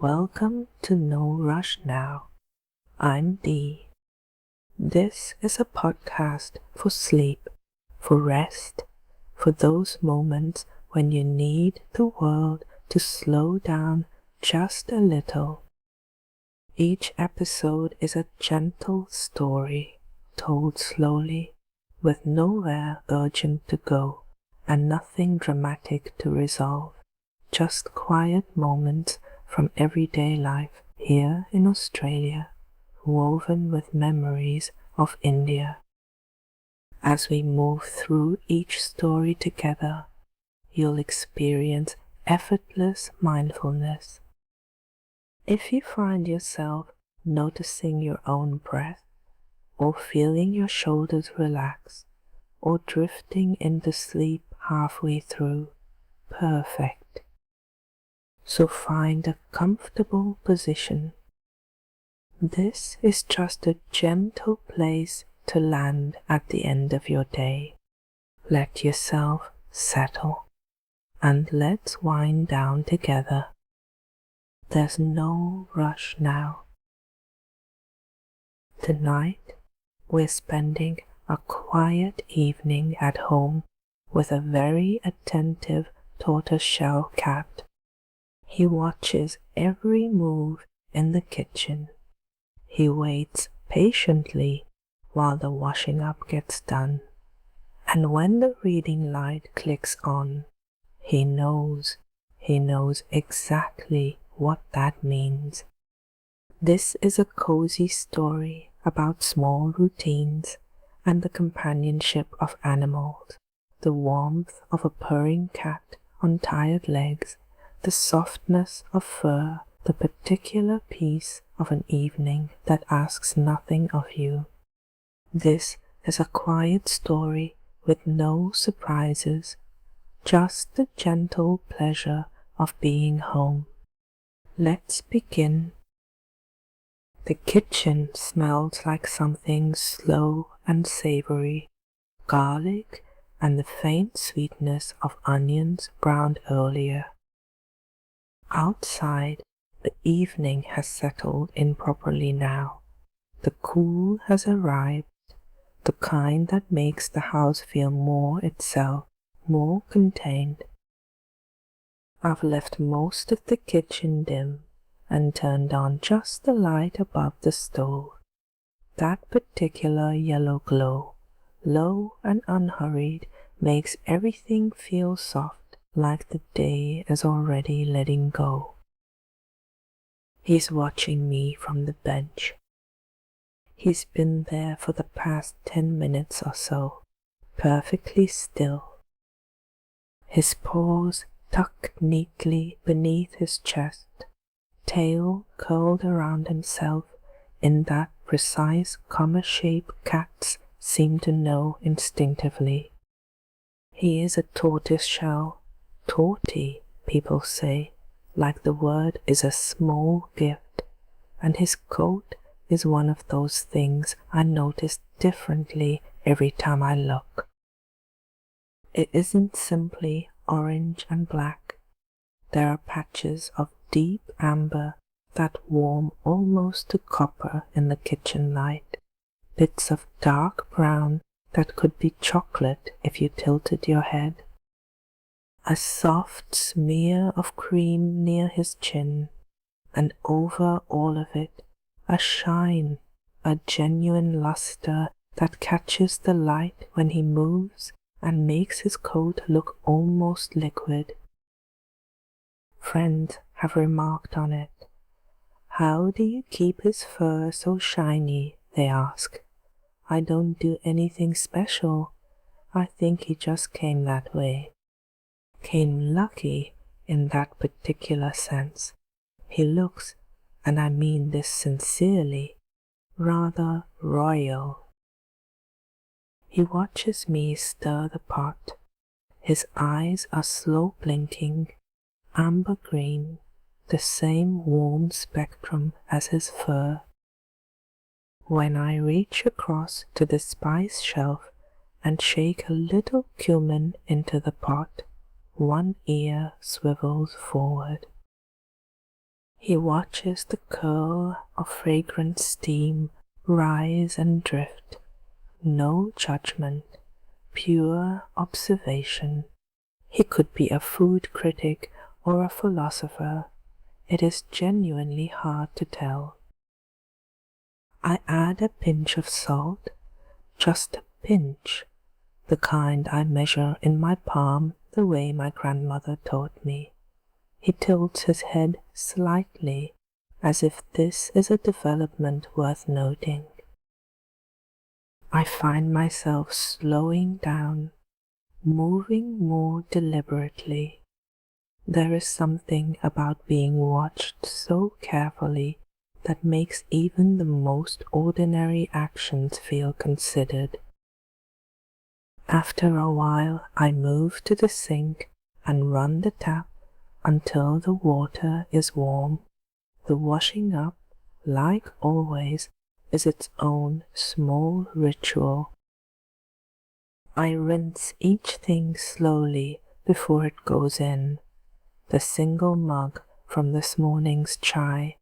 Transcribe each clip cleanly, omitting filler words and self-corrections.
Welcome to No Rush Now. I'm Dee. This is a podcast for sleep, for rest, for those moments when you need the world to slow down just a little. Each episode is a gentle story, told slowly, with nowhere urgent to go and nothing dramatic to resolve, just quiet moments from everyday life here in Australia, woven with memories of India. As we move through each story together, you'll experience effortless mindfulness. If you find yourself noticing your own breath, or feeling your shoulders relax, or drifting into sleep halfway through, perfect. So find a comfortable position. This is just a gentle place to land at the end of your day. Let yourself settle, and let's wind down together. There's no rush now. Tonight, we're spending a quiet evening at home with a very attentive tortoiseshell cat. He watches every move in the kitchen. He waits patiently while the washing up gets done. And when the reading light clicks on, he knows exactly what that means. This is a cozy story about small routines and the companionship of animals, the warmth of a purring cat on tired legs, the softness of fur, the particular peace of an evening that asks nothing of you. This is a quiet story with no surprises, just the gentle pleasure of being home. Let's begin. The kitchen smells like something slow and savory, garlic and the faint sweetness of onions browned earlier. Outside, the evening has settled in properly now. The cool has arrived, the kind that makes the house feel more itself, more contained. I've left most of the kitchen dim and turned on just the light above the stove. That particular yellow glow, low and unhurried, makes everything feel soft, like the day is already letting go. He's watching me from the bench. He's been there for the past 10 minutes or so, perfectly still. His paws tucked neatly beneath his chest, tail curled around himself in that precise comma shape cats seem to know instinctively. He is a tortoiseshell, torty, people say, like the word is a small gift, and his coat is one of those things I notice differently every time I look. It isn't simply orange and black. There are patches of deep amber that warm almost to copper in the kitchen light, bits of dark brown that could be chocolate if you tilted your head, a soft smear of cream near his chin, and over all of it a shine, a genuine luster that catches the light when he moves and makes his coat look almost liquid. Friends have remarked on it. How do you keep his fur so shiny? They ask. I don't do anything special. I think he just came that way. Came lucky in that particular sense. He looks, and I mean this sincerely, rather royal. He watches me stir the pot. His eyes are slow blinking, amber green, the same warm spectrum as his fur. When I reach across to the spice shelf and shake a little cumin into the pot, one ear swivels forward. He watches the curl of fragrant steam rise and drift. No judgment, pure observation. He could be a food critic or a philosopher. It is genuinely hard to tell. I add a pinch of salt, just a pinch, the kind I measure in my palm the way my grandmother taught me. He tilts his head slightly, as if this is a development worth noting. I find myself slowing down, moving more deliberately. There is something about being watched so carefully that makes even the most ordinary actions feel considered. After a while, I move to the sink and run the tap until the water is warm. The washing up, like always, is its own small ritual. I rinse each thing slowly before it goes in. The single mug from this morning's chai,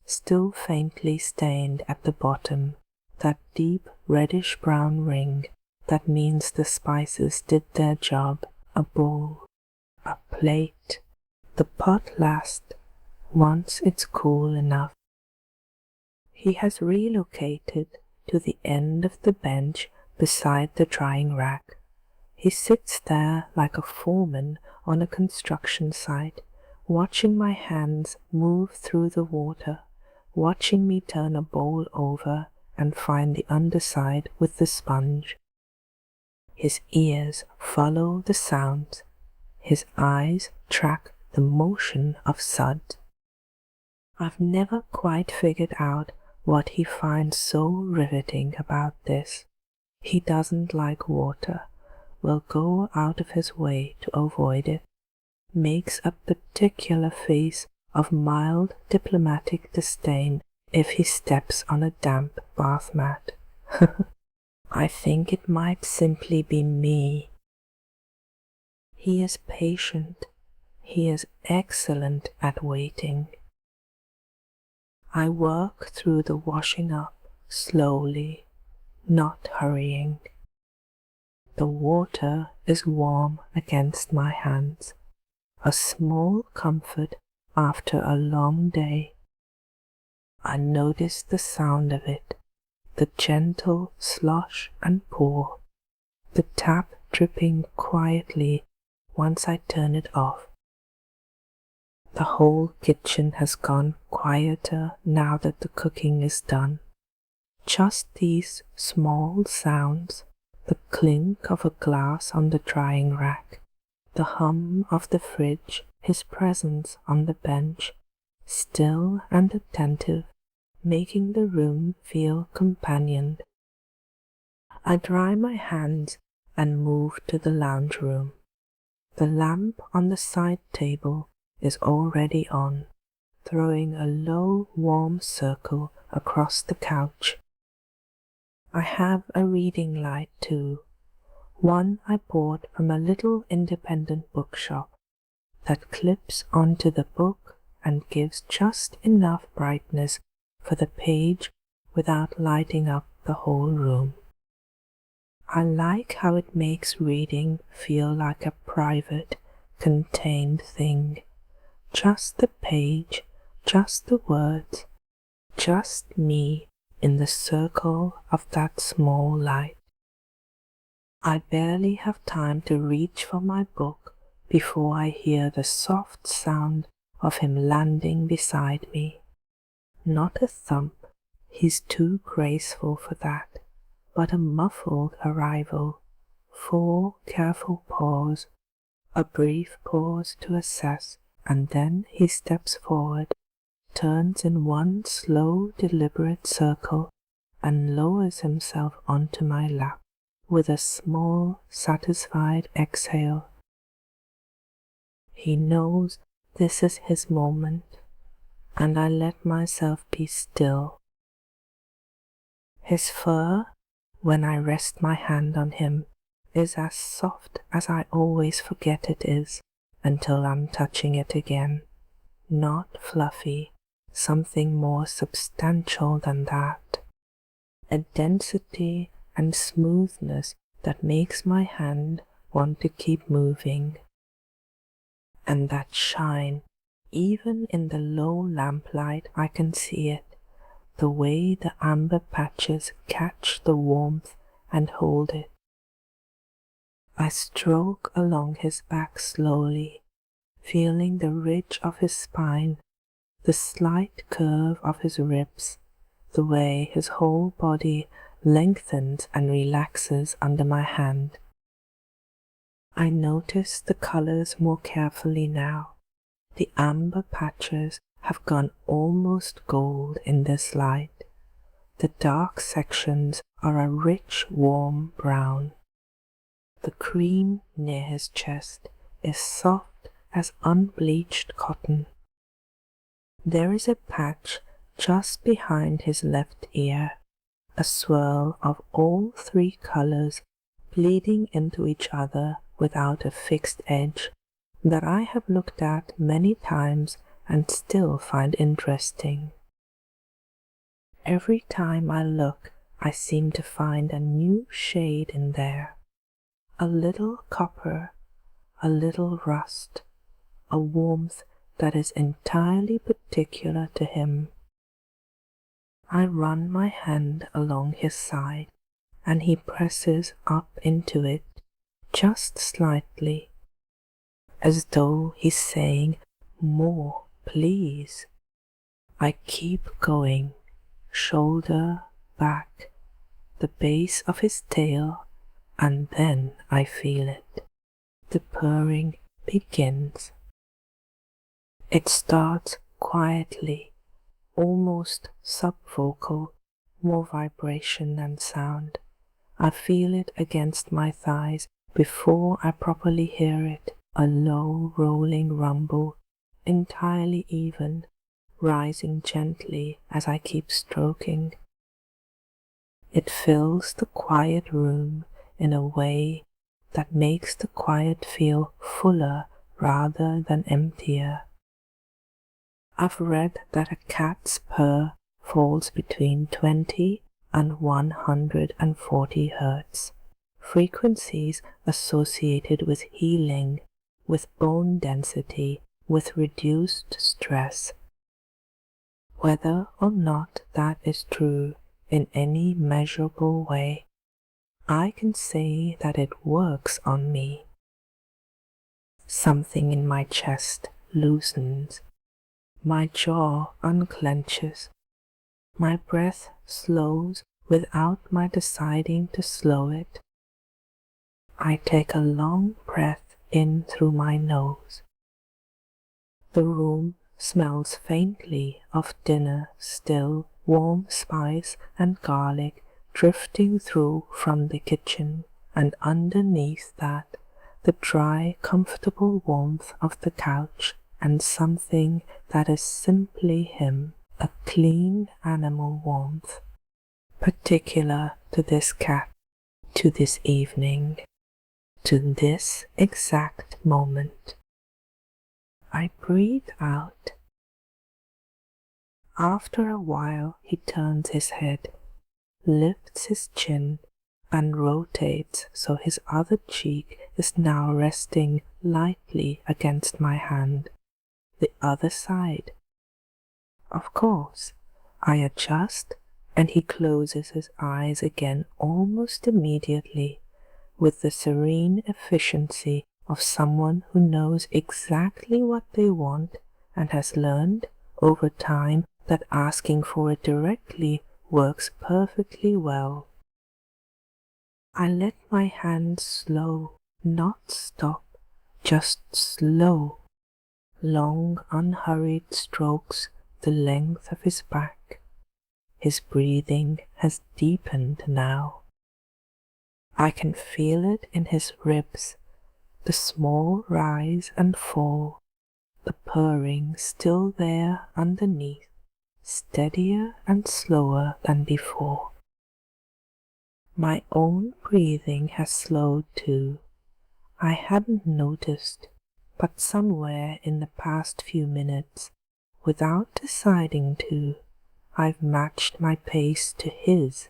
still faintly stained at the bottom, that deep reddish-brown ring that means the spices did their job, a bowl, a plate, the pot last, once it's cool enough. He has relocated to the end of the bench beside the drying rack. He sits there like a foreman on a construction site, watching my hands move through the water, watching me turn a bowl over and find the underside with the sponge. His ears follow the sounds. His eyes track the motion of suds. I've never quite figured out what he finds so riveting about this. He doesn't like water, will go out of his way to avoid it, makes a particular face of mild diplomatic disdain if he steps on a damp bath mat. I think it might simply be me. He is patient. He is excellent at waiting. I work through the washing up slowly, not hurrying. The water is warm against my hands, a small comfort after a long day. I notice the sound of it, the gentle slosh and pour, the tap dripping quietly once I turn it off. The whole kitchen has gone quieter now that the cooking is done. Just these small sounds, the clink of a glass on the drying rack, the hum of the fridge, his presence on the bench, still and attentive, making the room feel companioned. I dry my hands and move to the lounge room. The lamp on the side table is already on, throwing a low, warm circle across the couch. I have a reading light too, one I bought from a little independent bookshop that clips onto the book and gives just enough brightness for the page without lighting up the whole room. I like how it makes reading feel like a private, contained thing. Just the page, just the words, just me in the circle of that small light. I barely have time to reach for my book before I hear the soft sound of him landing beside me. Not a thump, he's too graceful for that, but a muffled arrival, 4 careful paws, a brief pause to assess, and then he steps forward, turns in one slow, deliberate circle, and lowers himself onto my lap with a small, satisfied exhale. He knows this is his moment, and I let myself be still. His fur, when I rest my hand on him, is as soft as I always forget it is until I'm touching it again. Not fluffy, something more substantial than that, a density and smoothness that makes my hand want to keep moving. And that shine, even in the low lamplight I can see it, the way the amber patches catch the warmth and hold it. I stroke along his back slowly, feeling the ridge of his spine, the slight curve of his ribs, the way his whole body lengthens and relaxes under my hand. I notice the colors more carefully now. The amber patches have gone almost gold in this light. The dark sections are a rich, warm brown. The cream near his chest is soft as unbleached cotton. There is a patch just behind his left ear, a swirl of all three colors bleeding into each other without a fixed edge, that I have looked at many times and still find interesting. Every time I look, I seem to find a new shade in there, a little copper, a little rust, a warmth that is entirely particular to him. I run my hand along his side, and he presses up into it just slightly, as though he's saying, "More, please." I keep going, shoulder, back, the base of his tail, and then I feel it. The purring begins. It starts quietly, almost subvocal, more vibration than sound. I feel it against my thighs before I properly hear it, a low rolling rumble, entirely even, rising gently as I keep stroking. It fills the quiet room in a way that makes the quiet feel fuller rather than emptier. I've read that a cat's purr falls between 20 and 140 Hertz, frequencies associated with healing, with bone density, with reduced stress. Whether or not that is true in any measurable way, I can say that it works on me. Something in my chest loosens, my jaw unclenches, my breath slows without my deciding to slow it. I take a long breath in through my nose. The room smells faintly of dinner still, warm spice and garlic drifting through from the kitchen, and underneath that the dry, comfortable warmth of the couch, and something that is simply him, a clean animal warmth, particular to this cat, to this evening, to this exact moment. I breathe out. After a while he turns his head, lifts his chin, and rotates so his other cheek is now resting lightly against my hand, the other side. Of course, I adjust, and he closes his eyes again almost immediately, with the serene efficiency of someone who knows exactly what they want and has learned over time that asking for it directly works perfectly well. I let my hand slow, not stop, just slow, long unhurried strokes the length of his back. His breathing has deepened now. I can feel it in his ribs, the small rise and fall, the purring still there underneath, steadier and slower than before. My own breathing has slowed too. I hadn't noticed, but somewhere in the past few minutes, Without deciding to, I've matched my pace to his.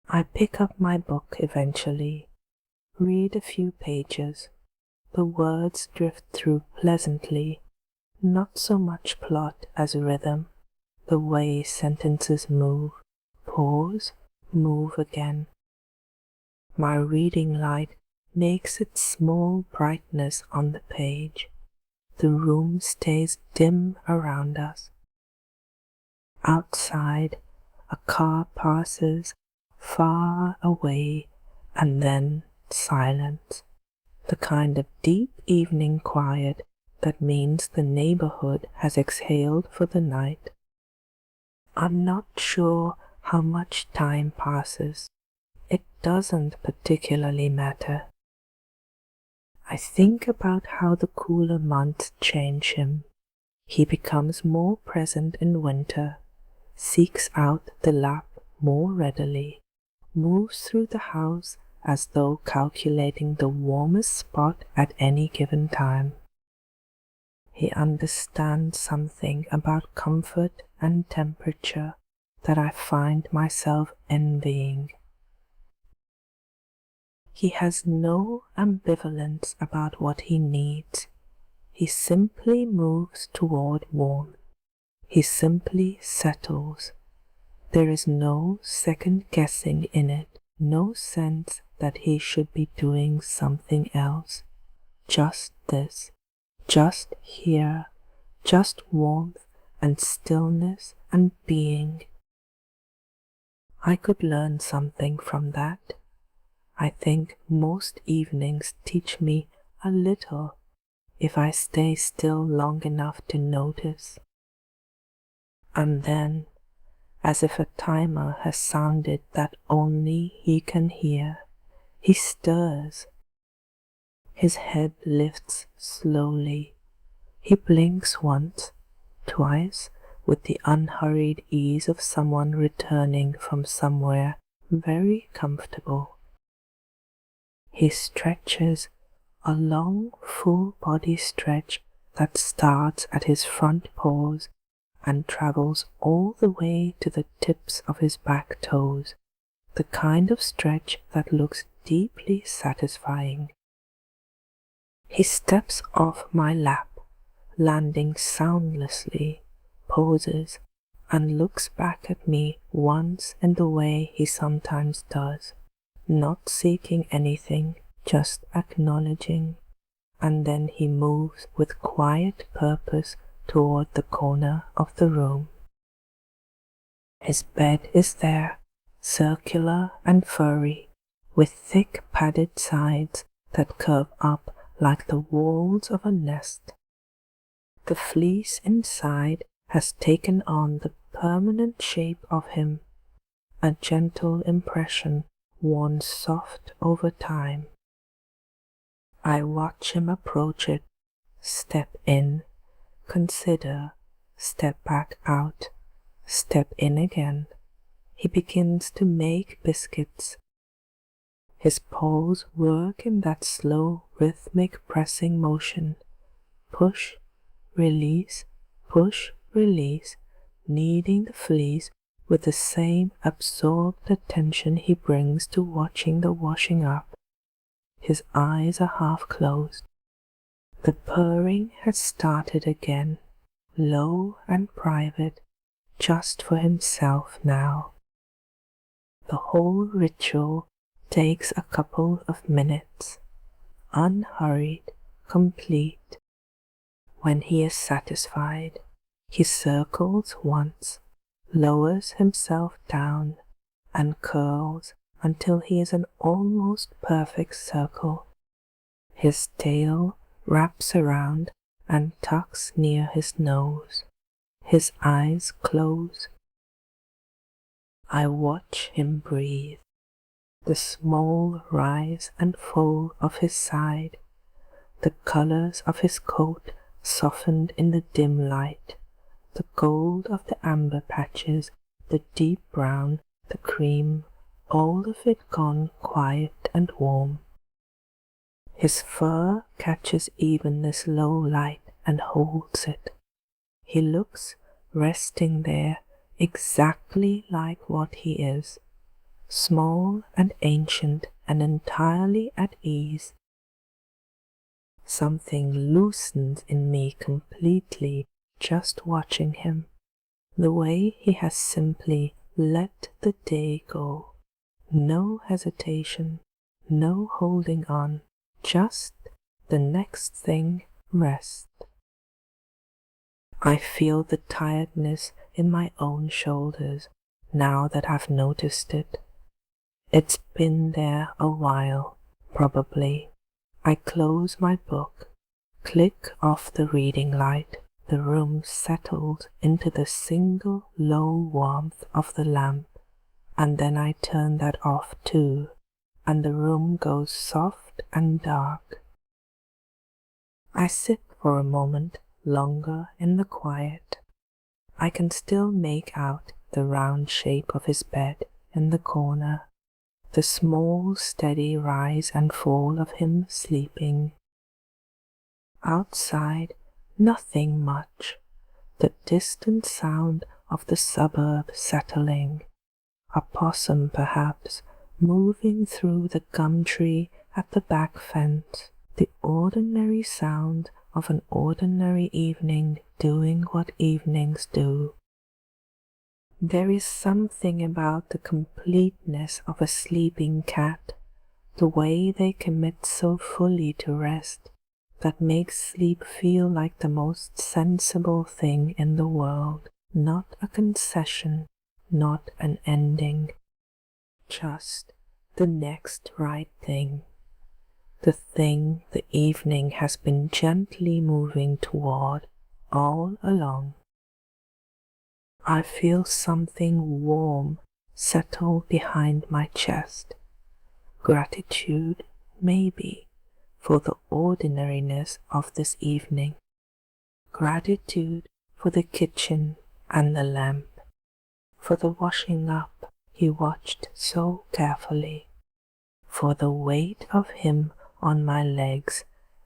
I pick up my book eventually, read a few pages. The words drift through pleasantly, not so much plot as rhythm, the way sentences move, pause, move again. My reading light makes its small brightness on the page. The room stays dim around us. Outside, a car passes far away and then silence. The kind of deep evening quiet that means the neighborhood has exhaled for the night. I'm not sure how much time passes. It doesn't particularly matter. I think about how the cooler months change him. He becomes more present in winter, seeks out the lap more readily, moves through the house as though calculating the warmest spot at any given time. He understands something about comfort and temperature that I find myself envying. He has no ambivalence about what he needs. He simply moves toward warmth. He simply settles. There is no second guessing in it, no sense that he should be doing something else. Just this, just here, just warmth and stillness and being. I could learn something from that. I think most evenings teach me a little if I stay still long enough to notice. And then, as if a timer has sounded that only he can hear, he stirs. His head lifts slowly. He blinks once, twice, with the unhurried ease of someone returning from somewhere very comfortable. He stretches, a long, full body stretch that starts at his front paws and travels all the way to the tips of his back toes, the kind of stretch that looks deeply satisfying. He steps off my lap, landing soundlessly, pauses, and looks back at me once in the way he sometimes does, not seeking anything, just acknowledging, and then he moves with quiet purpose toward the corner of the room. His bed is there, circular and furry, with thick padded sides that curve up like the walls of a nest. The fleece inside has taken on the permanent shape of him, a gentle impression worn soft over time. I watch him approach it, step in, consider, step back out, step in again. He begins to make biscuits. His paws work in that slow, rhythmic pressing motion. Push, release, kneading the fleece with the same absorbed attention he brings to watching the washing up. His eyes are half closed. The purring has started again, low and private, just for himself now. The whole ritual takes a couple of minutes, unhurried, complete. When he is satisfied, he circles once, lowers himself down, and curls until he is an almost perfect circle. His tail wraps around and tucks near his nose. His eyes close. I watch him breathe. The small rise and fall of his side, the colors of his coat softened in the dim light, the gold of the amber patches, the deep brown, the cream, all of it gone quiet and warm. His fur catches even this low light and holds it. He looks resting there exactly like what he is, small and ancient and entirely at ease. Something loosens in me completely just watching him, the way he has simply let the day go. No hesitation, no holding on, just the next thing, rest. I feel the tiredness in my own shoulders now that I've noticed it. It's been there a while, probably. I close my book, click off the reading light. The room settled into the single low warmth of the lamp, and then I turn that off too, and the room goes soft and dark. I sit for a moment longer in the quiet. I can still make out the round shape of his bed in the corner, the small steady rise and fall of him sleeping. Outside, nothing much, the distant sound of the suburb settling, a possum perhaps moving through the gum tree at the back fence, the ordinary sound of an ordinary evening doing what evenings do. There is something about the completeness of a sleeping cat, the way they commit so fully to rest, that makes sleep feel like the most sensible thing in the world, not a concession, not an ending, just the next right thing, the thing the evening has been gently moving toward all along. I feel something warm settle behind my chest, gratitude, maybe, for the ordinariness of this evening, gratitude for the kitchen and the lamp, for the washing up he watched so carefully, for the weight of him on my legs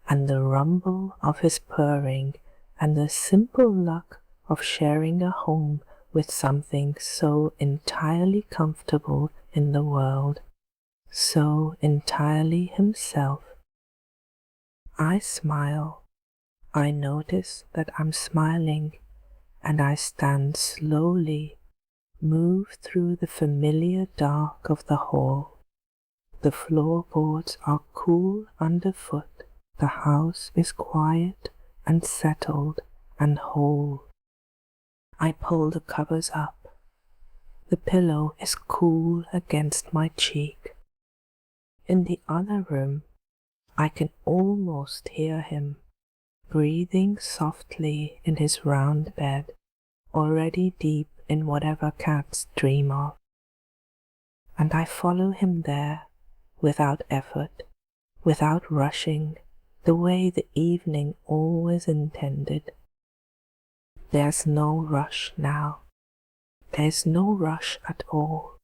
and the rumble of his purring and the simple luck of sharing a home with something so entirely comfortable in the world, so entirely himself. I smile. I notice that I'm smiling, and I stand slowly, move through the familiar dark of the hall. The floorboards are cool underfoot. The house is quiet and settled and whole. I pull the covers up. The pillow is cool against my cheek. In the other room, I can almost hear him, breathing softly in his round bed, already deep in whatever cats dream of. And I follow him there, without effort, without rushing, the way the evening always intended. There's no rush now. There's no rush at all.